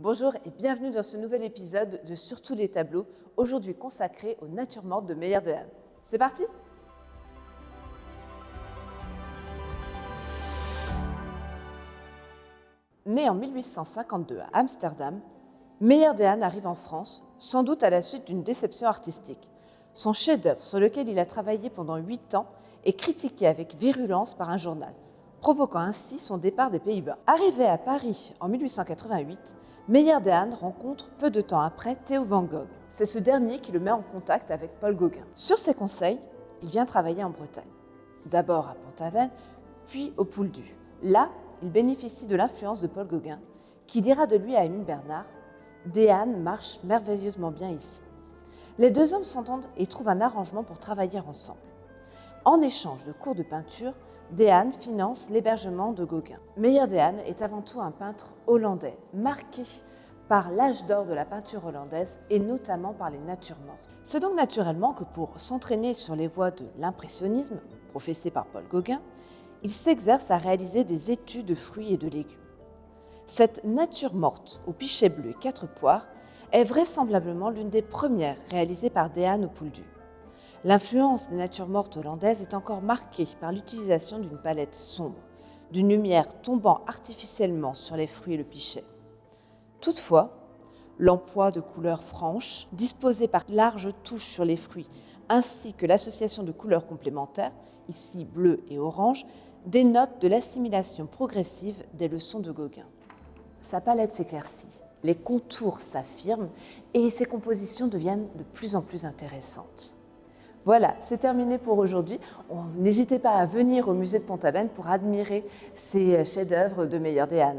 Bonjour et bienvenue dans ce nouvel épisode de Sur tous les tableaux, aujourd'hui consacré aux natures mortes de Meyerdehan. C'est parti ? Né en 1852 à Amsterdam, Meyerdehan arrive en France, sans doute à la suite d'une déception artistique. Son chef-d'œuvre, sur lequel il a travaillé pendant 8 ans, est critiqué avec virulence par un journal, provoquant ainsi son départ des Pays-Bas. Arrivé à Paris en 1888, Meyerdehan rencontre peu de temps après Theo van Gogh. C'est ce dernier qui le met en contact avec Paul Gauguin. Sur ses conseils, il vient travailler en Bretagne. D'abord à Pont-Aven, puis au Pouldu. Là, il bénéficie de l'influence de Paul Gauguin, qui dira de lui à Émile Bernard « Dehan marche merveilleusement bien ici ». Les deux hommes s'entendent et trouvent un arrangement pour travailler ensemble. En échange de cours de peinture, Dehan finance l'hébergement de Gauguin. Meyerdehan est avant tout un peintre hollandais, marqué par l'âge d'or de la peinture hollandaise et notamment par les natures mortes. C'est donc naturellement que pour s'entraîner sur les voies de l'impressionnisme, professé par Paul Gauguin, il s'exerce à réaliser des études de fruits et de légumes. Cette nature morte au pichet bleu et 4 poires est vraisemblablement l'une des premières réalisées par Dehan au Pouldu. L'influence des natures mortes hollandaises est encore marquée par l'utilisation d'une palette sombre, d'une lumière tombant artificiellement sur les fruits et le pichet. Toutefois, l'emploi de couleurs franches, disposées par larges touches sur les fruits, ainsi que l'association de couleurs complémentaires, ici bleu et orange, dénotent de l'assimilation progressive des leçons de Gauguin. Sa palette s'éclaircit, les contours s'affirment et ses compositions deviennent de plus en plus intéressantes. Voilà, c'est terminé pour aujourd'hui. N'hésitez pas à venir au musée de Pont-Aven pour admirer ces chefs-d'œuvre de Meyerdehan.